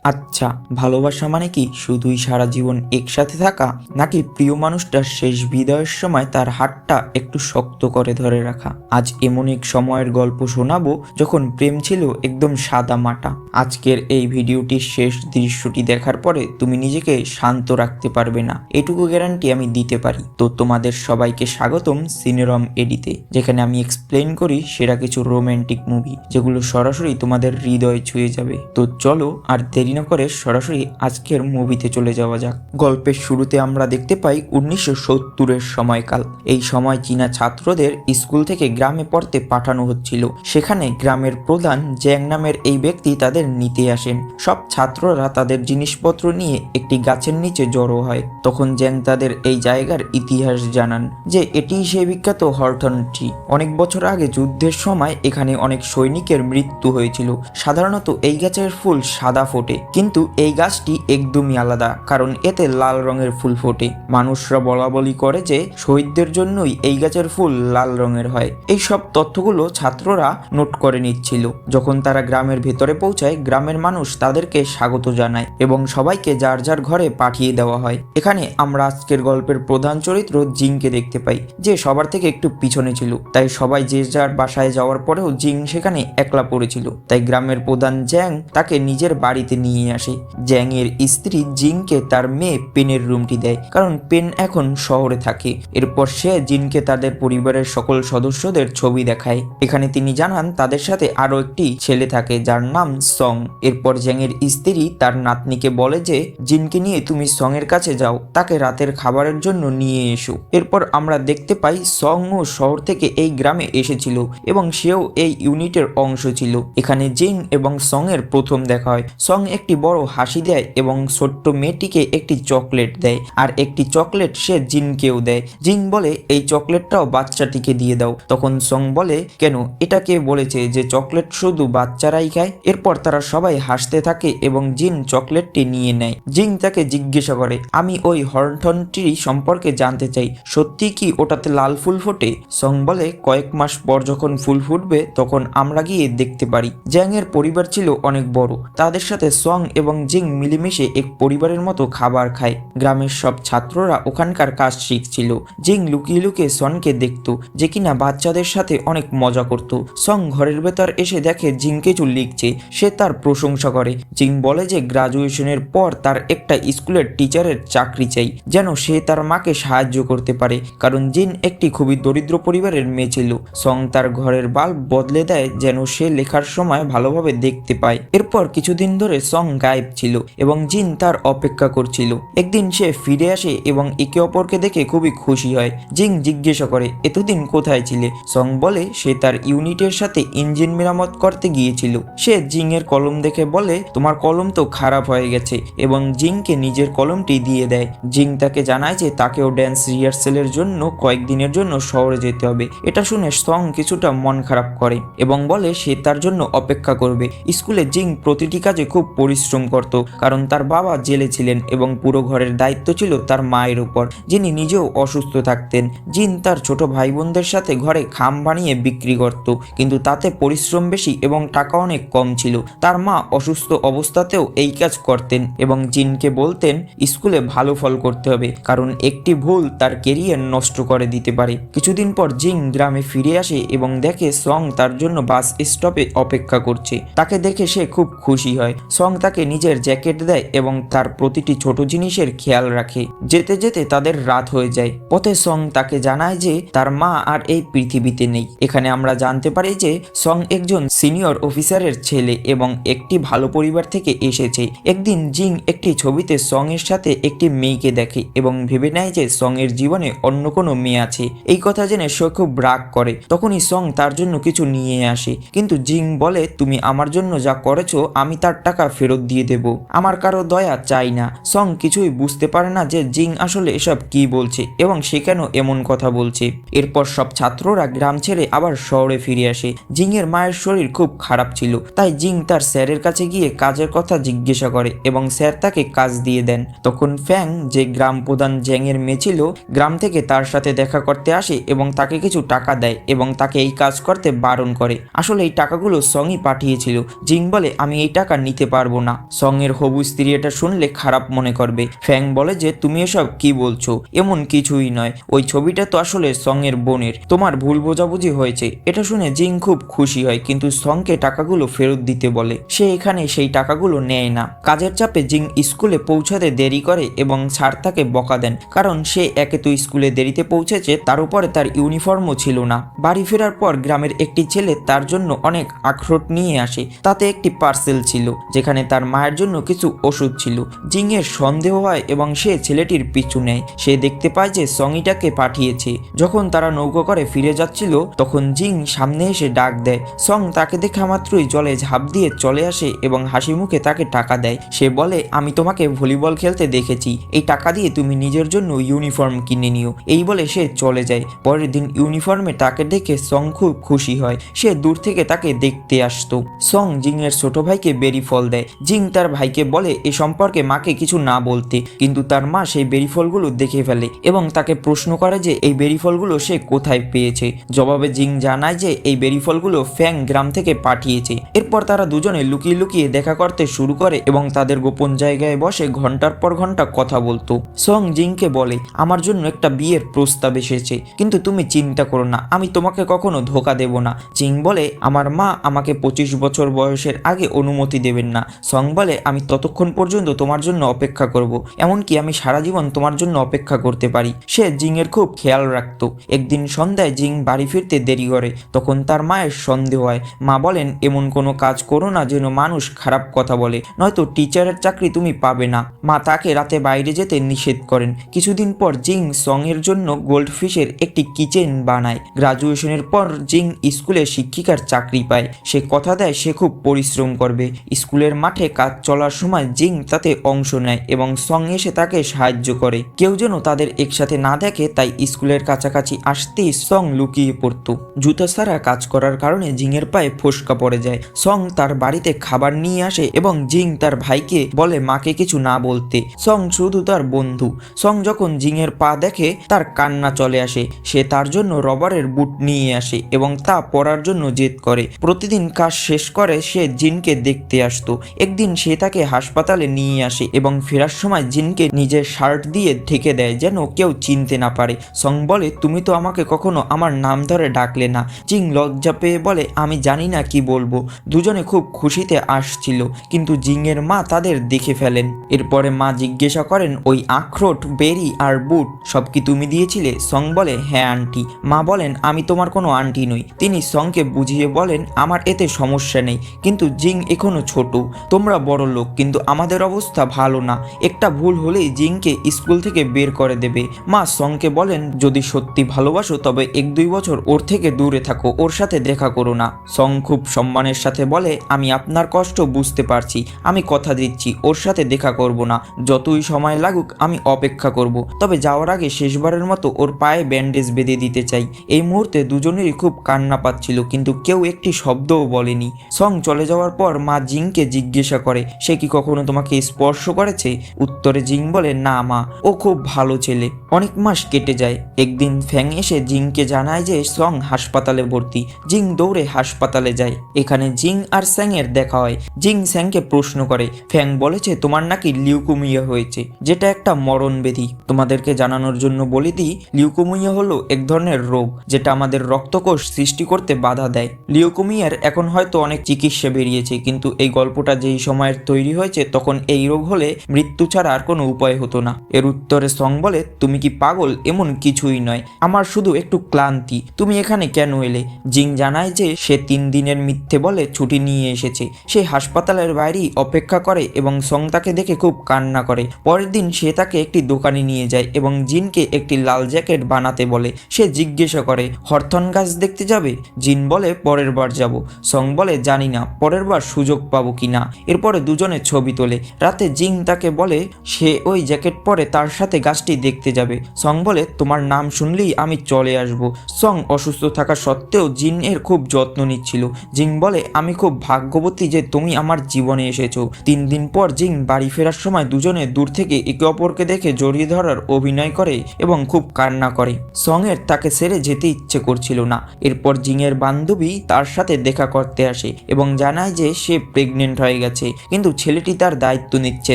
আচ্ছা, ভালোবাসা মানে কি শুধুই সারা জীবন একসাথে থাকা, নাকি প্রিয় মানুষটার শেষ বিদায়ের সময় তার হাতটা একটু শক্ত করে ধরে রাখা? আজ এমন এক সময়ের গল্প শোনাবো যখন প্রেম ছিল একদম সাদা মাটা। আজকের এই ভিডিওটির শেষ দৃশ্যটি দেখার পরে তুমি নিজেকে শান্ত রাখতে পারবে না, এটুকু গ্যারান্টি আমি দিতে পারি। তো তোমাদের সবাইকে স্বাগতম সিনেরম এডিতে, যেখানে আমি এক্সপ্লেন করি সেরা কিছু রোমান্টিক মুভি যেগুলো সরাসরি তোমাদের হৃদয় ছুঁয়ে যাবে। তো চলো আর দেরি না করে সরাসরি আজকের মুভিতে চলে যাওয়া যাক। গল্পের শুরুতে আমরা দেখতে পাই 1970-এর সময়কাল। এই সময় চীনা ছাত্রদের স্কুল থেকে গ্রামে পড়তে পাঠানো হচ্ছিল। সেখানে গ্রামের প্রধান জ্যাং নামের এই ব্যক্তি তাদের নিতে আসেন। সব ছাত্ররা তাদের জিনিসপত্র নিয়ে একটি গাছের নিচে জড়ো হয়। তখন জ্যাং তাদের এই জায়গার ইতিহাস জানান যে এটিই সেই বিখ্যাত হর্টন ট্রি। অনেক বছর আগে যুদ্ধের সময় এখানে অনেক সৈনিকের মৃত্যু হয়েছিল। সাধারণত এই গাছের ফুল সাদা ফোটে, কিন্তু এই গাছটি একদমই আলাদা, কারণ এতে লাল রঙের ফুল ফোটে। মানুষরা বলা বলি করে যে শহীদদের জন্যই এই গাছের ফুল লাল রঙের হয়। এই সব তথ্যগুলো ছাত্ররা নোট করে নিচ্ছিল। যখন তারা গ্রামের ভেতরে পৌঁছায়, গ্রামের মানুষ তাদেরকে স্বাগত জানায় এবং সবাইকে যার যার ঘরে পাঠিয়ে দেওয়া হয়। এখানে আমরা আজকের গল্পের প্রধান চরিত্র জিংকে দেখতে পাই, যে সবার থেকে একটু পিছনে ছিল। তাই সবাই যে যার বাসায় যাওয়ার পরেও জিং সেখানে একলা পড়েছিল। তাই গ্রামের প্রধান জ্যাং তাকে নিজের বাড়িতে নিয়ে আসে। জ্যাং এর স্ত্রী জিনকে তার মেয়ে পেনের রুমটি দেয়, কারণ পেন এখন শহরে থাকে। এরপর সে জিনকে তাদের পরিবারের সকল সদস্যদের ছবি দেখায়। এখানে তিনি জানান তাদের সাথে আরো একটি ছেলে থাকে যার নাম সং। এরপর জ্যাং এর স্ত্রী তার নাতনিকে বলে যে জিনকে নিয়ে তুমি সং এর কাছে যাও, তাকে রাতের খাবারের জন্য নিয়ে এসো। এরপর আমরা দেখতে পাই সং ও শহর থেকে এই গ্রামে এসেছিল এবং সেও এই ইউনিটের অংশ ছিল। এখানে জিং এবং সং এর প্রথম দেখা হয়। সং একটি বড় হাসি দেয় এবং ছোট্ট মেয়েটিকে একটি চকলেট দেয়, আর একটি চকলেট সে জিনকেও দেয়। জিন বলে এই চকলেটটাও বাচ্চাটিকে দিয়ে দাও। তখন সং বলে, কেন, এটা কে বলেছে যে চকলেট শুধু বাচ্চারাই খায়? এরপর তারা সবাই হাসতে থাকে এবং জিন চকলেটটি নিয়ে নেয়। জিং তাকে জিজ্ঞাসা করে, আমি ওই হর্টন ট্রি সম্পর্কে জানতে চাই, সত্যি কি ওটাতে লাল ফুল ফোটে? সং বলে, কয়েক মাস পর যখন ফুল ফুটবে তখন আমরা গিয়ে দেখতে পারি। জ্যাং এর পরিবার ছিল অনেক বড়। তাদের সাথে সং এবং জিং মিলেমিশে এক পরিবারের মতো খাবার খায়। গ্রামের সব ছাত্ররা ওখানকার কাজ শিখছিল। জিং লুকিয়ে লুকিয়ে সনকে দেখত, যে কিনা বাচ্চাদের সাথে অনেক মজা করত। সং ঘরের ভেতর এসে দেখে জিং কিছু লিখছে। সে তার প্রশংসা করে। জিং বলে যে গ্রাজুয়েশনের পর তার একটা স্কুলের টিচারের চাকরি চাই, যেন সে তার মাকে সাহায্য করতে পারে, কারণ জিন একটি খুবই দরিদ্র পরিবারের মেয়ে ছিল। সং তার ঘরের বাল্ব বদলে দেয় যেন সে লেখার সময় ভালোভাবে দেখতে পায়। এরপর কিছুদিন ধরে সং গায়েব ছিল এবং জিন তার অপেক্ষা করছিল। একদিন সে ফিরে আসে এবং একে অপরকে দেখে খুবই খুশি হয়। জিং জিজ্ঞাসা করে, এতদিন কোথায় ছিলে? সং বলে সে তার ইউনিটের সাথে ইঞ্জিন মেরামত করতে গিয়েছিল। সে জিং এর কলম দেখে বলে, তোমার কলম তো খারাপ হয়ে গেছে, এবং জিংকে নিজের কলমটি দিয়ে দেয়। জিং তাকে জানায় যে তাকেও ড্যান্স রিহার্সেলের জন্য কয়েকদিনের জন্য শহরে যেতে হবে। এটা শুনে সং কিছুটা মন খারাপ করে এবং বলে সে তার জন্য অপেক্ষা করবে। স্কুলে জিং প্রতিটি কাজে খুব পরিশ্রম করত, কারণ তার বাবা জেলে ছিলেন এবং পুরো ঘরের দায়িত্ব ছিল তার মায়ের উপর, যিনি নিজেও অসুস্থ থাকতেন। জিন তার ছোট ভাই বোনদের সাথে ঘরে খাম বানিয়ে বিক্রি করত, কিন্তু তাতে পরিশ্রম বেশি এবং টাকা অনেক কম ছিল। তার মা অসুস্থ অবস্থাতেও এই কাজ করতেন এবং জিনকে বলতেন স্কুলে ভালো ফল করতে হবে, কারণ একটি ভুল তার কেরিয়ার নষ্ট করে দিতে পারে। কিছুদিন পর জিং গ্রামে ফিরে আসে এবং দেখে সং তার জন্য বাস স্টপে অপেক্ষা করছে। তাকে দেখে সে খুব খুশি হয়। সং তাকে নিজের জ্যাকেট দেয় এবং তার প্রতিটি ছোট জিনিসের খেয়াল রাখে। যেতে যেতে তাদের রাত হয়ে যায়। পথে সং তাকে জানায় যে তার মা আর এই পৃথিবীতে নেই। এখানে আমরা জানতে পারি যে সং একজন সিনিয়র অফিসারের ছেলে এবং একটি ভালো পরিবার থেকে এসেছে। একদিন জিং একটি ছবিতে সং এর সাথে একটি মেয়েকে দেখে এবং ভেবে নেয় যে সং এর জীবনে অন্য কোনো মেয়ে আছে। এই কথা জেনে সে খুব রাগ করে। তখনই সং তার জন্য কিছু নিয়ে আসে, কিন্তু জিং বলে, তুমি আমার জন্য যা করেছো আমি তার টাকা ফেরত দিয়ে দেব, আমার কারো দয়া চাই না। সং কিছুই বুঝতে পারে না যে জিং আসলে এসব কি বলছে এবং সে কেন এমন কথা বলছে। এরপর সব ছাত্ররা গ্রাম ছেড়ে আবার শহরে ফিরে আসে। জিং এর মায়ের শরীর খুব খারাপ ছিল, তাই জিং তার স্যারের কাছে গিয়ে কাজের কথা জিজ্ঞাসা করে এবং স্যার তাকে কাজ দিয়ে দেন। তখন ফ্যাং, যে গ্রাম প্রধান জ্যাং এর মেয়ে ছিল, গ্রাম থেকে তার সাথে দেখা করতে আসে এবং তাকে কিছু টাকা দেয় এবং তাকে এই কাজ করতে বারণ করে। আসলে এই টাকাগুলো সং ই পাঠিয়েছিল। জিং বলে, আমি এই টাকা নিতে পারবো পারবো না। সং এর হবু স্ত্রী এটা শুনলে খারাপ মনে করবে। ফ্যাং বলে যে তুমি এসব কি বলছো, এমন কিছুই নয়, ওই ছবিটা তো আসলে সং এর বোনের, তোমার ভুল বোঝাবুঝি হয়েছে। এটা শুনে জিং খুব খুশি হয়, কিন্তু সংকে টাকাগুলো ফেরত দিতে বলে। সে এখানে সেই টাকাগুলো নেয় না। কাজের চাপে জিং স্কুলে পৌঁছাতে দেরি করে এবং স্যার তাকে বকা দেন, কারণ সে একে তো স্কুলে দেরিতে পৌঁছেছে, তার উপরে তার ইউনিফর্মও ছিল না। বাড়ি ফেরার পর গ্রামের একটি ছেলে তার জন্য অনেক আখরোট নিয়ে আসে। তাতে একটি পার্সেল ছিল, যেখানে তার মায়ের জন্য কিছু ওষুধ ছিল। জিং এর সন্দেহ হয় এবং সে ছেলেটির পিছু নেয়। সে দেখতে পায় যে সঙিটাকে পাঠিয়েছে। যখন তারা নৌকো করে ফিরে যাচ্ছিল, তখন জিং সামনে এসে ডাক দেয়। সং তাকে দেখা মাত্রই জলে ঝাঁপ দিয়ে চলে আসে এবং হাসি মুখে তাকে টাকা দেয়। সে বলে, আমি তোমাকে ভলিবল খেলতে দেখেছি, এই টাকা দিয়ে তুমি নিজের জন্য ইউনিফর্ম কিনে নিও। এই বলে সে চলে যায়। পরের দিন ইউনিফর্মে তাকে দেখে সং খুব খুশি হয়। সে দূর থেকে তাকে দেখতে আসতো। সং জিং এর ছোট ভাইকে বেরি ফল দেয়। জিং তার ভাইকে বলে এ সম্পর্কে মাকে কিছু না বলতে, কিন্তু তার মা সেই বেরি ফলগুলো দেখে ফেলে এবং তাকে প্রশ্ন করে যে এই বেরি ফলগুলো সে কোথায় পেয়েছে। জবাবে জিং জানায় যে এই বেরি ফলগুলো ফ্যাং গ্রাম থেকে পাঠিয়েছে। এরপর তারা দুজনে লুকিয়ে লুকিয়ে দেখা করতে শুরু করে এবং তাদের গোপন জায়গায় বসে ঘন্টার পর ঘন্টা কথা বলতো। সং জিংকে বলে, আমার জন্য একটা বিয়ের প্রস্তাব এসেছে, কিন্তু তুমি চিন্তা করো না, আমি তোমাকে কখনো ধোকা দেব না। জিং বলে, আমার মা আমাকে 25 বছর বয়সের আগে অনুমতি দেবেন না। সং বলে, আমি ততক্ষণ পর্যন্ত তোমার জন্য অপেক্ষা করব, এমনকি আমি সারা জীবন তোমার জন্য অপেক্ষা করতে পারি। সে জিং এর খুব খেয়াল রাখতো। একদিন সন্ধ্যায় জিং বাড়ি ফিরতে দেরি করে, তখন তার মায়ের সন্দেহ হয়। মা বলেন, এমন কোনো কাজ করো না যেন মানুষ খারাপ কথা বলে, নয়তো টিচারের চাকরি তুমি পাবে না। মা তাকে রাতে বাইরে যেতে নিষেধ করেন। কিছুদিন পর জিং সং এর জন্য গোল্ডফিশের একটি কিচেন বানায়। গ্রাজুয়েশনের পর জিং স্কুলে শিক্ষিকার চাকরি পায়। সে কথা দেয় সে খুব পরিশ্রম করবে। স্কুলের মাঠে কাজ চলার সময় জিং তাতে অংশ নেয় এবং সং এসে তাকে সাহায্য করে। কেউ যেন তাদের একসাথে না দেখে, তাই স্কুলের কাছাকাছি আসতেই সং লুকিয়ে পড়তো। জুতা ছাড়া কাজ করার কারণে জিং এর পায়ে ফোস্কা পড়ে যায়। সং তার বাড়িতে খাবার নিয়ে আসে এবং জিং তার ভাইকে বলে মাকে কিছু না বলতে। সং শুধু তার বন্ধু। সং যখন জিং এর পা দেখে তার কান্না চলে আসে। সে তার জন্য রবারের বুট নিয়ে আসে এবং তা পরার জন্য জেদ করে। প্রতিদিন কাজ শেষ করে সে জিনকে দেখতে আসতো। একদিন সে তাকে হাসপাতালে নিয়ে আসে এবং ফেরার সময় জিনকে নিজের শার্ট দিয়ে ঢেকে দেয় যেন কেউ চিনতে না পারে। সং বলে, তুমি তো আমাকে কখনো আমার নাম ধরে ডাকলে না। জিং লজ্জা পেয়ে বলে, আমি জানি না কি বলবো। দুজনে খুব খুশিতে আসছিল, কিন্তু জিং এর মা তাদের দেখে ফেলেন। এরপরে মা জিজ্ঞাসা করেন, ওই আখরোট, বেরি আর বুট সব কি তুমি দিয়েছিলে? সং বলে, হ্যাঁ আন্টি। মা বলেন, আমি তোমার কোনো আন্টি নই। তিনি সংকে বুঝিয়ে বলেন, আমার এতে সমস্যা নেই, কিন্তু জিং এখনো ছোট, তোমরা বড় লোক, কিন্তু আমাদের অবস্থা ভালো না। একটা ভুল হলেই জিংকে স্কুল থেকে বের করে দেবে। মা সংকে বলেন, যদি সত্যি ভালোবাসো তবে 1-2 বছর ওর থেকে দূরে থাকো, ওর সাথে দেখা করো না। সং খুব সম্মানের সাথে বলে, আমি আপনার কষ্ট বুঝতে পারছি, আমি কথা দিচ্ছি ওর সাথে দেখা করব না। যতই সময় লাগুক আমি অপেক্ষা করব, তবে যাওয়ার আগে শেষবারের মতো ওর পায়ে ব্যান্ডেজ বেঁধে দিতে চাই। এই মুহূর্তে দুজনেরই খুব কান্না পাচ্ছিল, কিন্তু কেউ একটি শব্দও বলেনি। সং চলে যাওয়ার পর মা জিংকে জিজ্ঞাসা করে, সে কি কখনো তোমাকে স্পর্শ করেছে? উত্তরে জিং বলে, না মা, ও খুব ভালো ছেলে। অনেক মাস কেটে যায়। একদিন ফ্যাং এসে জিংকে জানায় যে সং হাসপাতালে ভর্তি। জিং দৌড়ে হাসপাতালে যায়। এখানে জিং আর স্যাং এর দেখা হয়। জিং স্যাংকে প্রশ্ন করে, ফ্যাং বলেছে তোমার নাকি লিউকোমিয়া হয়েছে, যেটা একটা মরণ ব্যাধি। তোমাদেরকে জানানোর জন্য বলে দিই, লিউকোমিয়া হলো এক ধরনের রোগ যেটা আমাদের রক্তকোষ সৃষ্টি করতে বাধা দেয়। লিউকোমিয়ার এখন হয়তো অনেক চিকিৎসা বেরিয়েছে, কিন্তু এই গল্পটা যেই সময়ের তৈরি হয়েছে তখন এই রোগ হলে মৃত্যু ছাড়া আর কোনো উপায় হতো না। এর উত্তরে সং বলে, তুমি কি পাগল? এমন কিছুই নয়, আমার শুধু একটু ক্লান্তি। তুমি এখানে কেন এলে? জিং জানায় যে সে 3 দিনের মিথ্যে বলে ছুটি নিয়ে এসেছে। সে হাসপাতালের বাইরেই অপেক্ষা করে এবং সং তাকে দেখে খুব কান্না করে। পরের দিন সে তাকে একটি দোকানে নিয়ে যায় এবং জিনকে একটি লাল জ্যাকেট বানাতে বলে। সে জিজ্ঞাসা করে, হরথন গাছ দেখতে যাবে? জিন বলে, পরের বার যাব। সং বলে, জানি না পরের বার সুযোগ পাবো কিনা। এরপরে দুজনে ছবি তোলে। রাতে জিং তাকে বলে সে ওই জ্যাকেট পরে তার সাথে গাছটি দেখতে যাবে। সং বলে, তোমার নাম শুনলেই আমি চলে আসব। সং অসুস্থ থাকা সত্ত্বেও জিন এর খুব যত্ন নিচ্ছিল। জিং বলে, আমি খুব ভাগ্যবতী যে তুমি আমার জীবনে এসেছো। 3 দিন পর জিং বাড়ি ফেরার সময় দুজনে দূর থেকে একে অপরকে দেখে জড়িয়ে ধরার অভিনয় করে এবং খুব কান্না করে। সং এর তাকে ছেড়ে যেতে ইচ্ছে করছিল না। এরপর জিং এর বান্ধবী তার সাথে দেখা করতে আসে এবং জানায় যে সে প্রেগনেন্ট হয়ে গেছে, কিন্তু ছেলেটি তার দায়িত্ব নিচ্ছে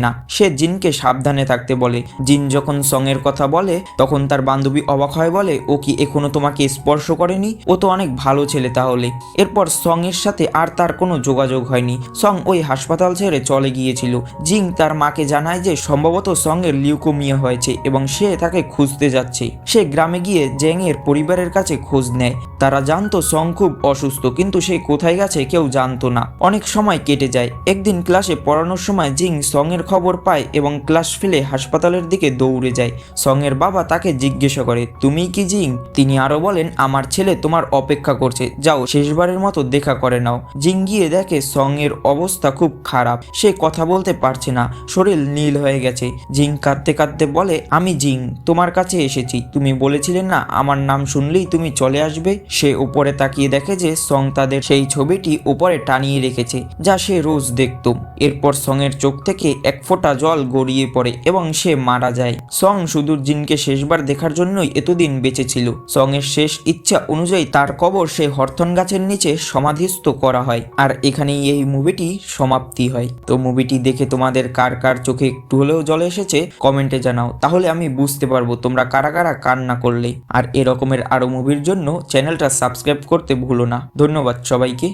না। সে জিনকে সাবধানে থাকতে বলে। জিন যখন সং এর কথা বলে তখন তার বান্ধবী অবাক হয়, বলে ও কি এখনো তোমাকে স্পর্শ করেনি? ও তো অনেক ভালো ছেলে তাহলে। এরপর সং এর সাথে আর তার কোনো যোগাযোগ হয়নি। সং ওই হাসপাতাল ছেড়ে চলে গিয়েছিল। জিং তার মাকে জানায় যে সম্ভবত সং এর লিউকোমিয়া হয়েছে এবং সে তাকে খুঁজতে যাচ্ছে। সে গ্রামে গিয়ে জেং এর পরিবারের কাছে খোঁজ নেয়। তারা জানতো সং খুব অসুস্থ, কিন্তু সে কোথায় গেছে কেউ জানতো না। অনেক সময় কেটে যায়। একদিন ক্লাসে পড়ানোর সময় জিং সং এর খবর পায় এবং ক্লাস ফেলে হাসপাতালের দিকে দৌড়ে যায়। সং এর বাবা তাকে জিজ্ঞাসা করে, তুমি কি জিং? তিনি আরো বলেন, আমার ছেলে তোমার অপেক্ষা করছে, যাও শেষবারের মতো দেখা করে নাও। জিং গিয়ে দেখে সং এর অবস্থা খুব খারাপ। সে কথা বলতে পারছে না, শরীর নীল হয়ে গেছে। জিং কাঁদতে কাঁদতে বলে, আমি জিং, তোমার কাছে এসেছি। তুমি বলেছিলে না আমার নাম শুনলেই তুমি চলে আসবে? সে উপরে তাকিয়ে দেখে যে সং তাদের সেই ছবিটি উপরে টানিয়ে রেখেছে, যা সে রোজ দেখত। এরপর সং এর চোখ থেকে এক ফোঁটা জল গড়িয়ে পড়ে এবং সে মারা যায়। সং শুধু জিনকে শেষবার দেখার জন্যই এতদিন বেঁচে ছিল। সং এর শেষ ইচ্ছা অনুযায়ী তার কবর সেই হরথন গাছের নিচে সমাধিস্থ করা হয়। আর এখানেই এই মুভিটি সমাপ্তি হয়। তো মুভিটি দেখে তোমাদের কার কার চোখে একটু হলেও জল এসেছে কমেন্টে জানাও, তাহলে আমি বুঝতে পারবো তোমরা কারা কারা কান্না করলে। আর এরকমের আরো মুভির জন্য চ্যানেলটা সাবস্ক্রাইব করতে ভুলো না। ধন্যবাদ সবাইকে।